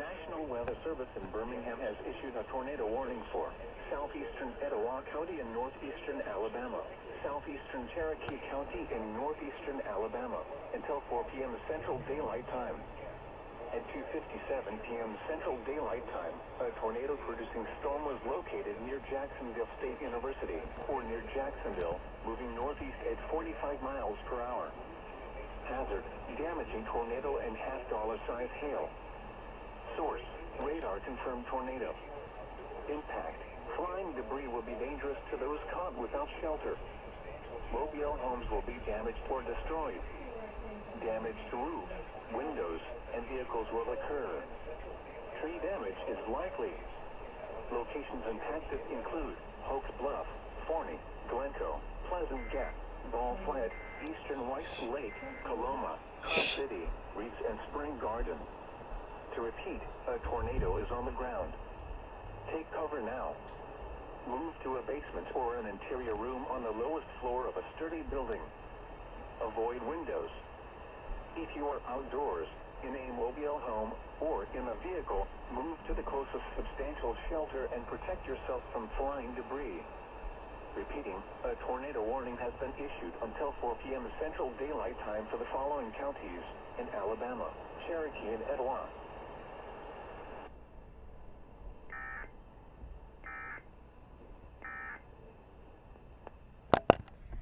National Weather Service in Birmingham has issued a tornado warning for southeastern Etowah County in northeastern Alabama, southeastern Cherokee County in northeastern Alabama, until 4 p.m. Central Daylight Time. At 2:57 p.m. Central Daylight Time, a tornado-producing storm was located near Jacksonville State University, or near Jacksonville, moving northeast at 45 miles per hour. Hazard, damaging tornado and half-dollar-size hail. Source, radar-confirmed tornado. Impact, flying debris will be dangerous to those caught without shelter. Mobile homes will be damaged or destroyed. Damage to roofs, windows, and vehicles will occur. Tree damage is likely. Locations impacted include Hoke Bluff, Forney, Glencoe, Pleasant Gap, Ball Flat, Eastern Weiss Lake, Coloma, Car City, Reeds, and Spring Garden. To repeat, a tornado is on the ground. Take cover now. Move to a basement or an interior room on the lowest floor of a sturdy building. Avoid windows. If you are outdoors, in a mobile home, or in a vehicle, move to the closest substantial shelter and protect yourself from flying debris. Repeating, a tornado warning has been issued until 4 p.m. Central Daylight Time for the following counties in Alabama, Cherokee, and Etowah.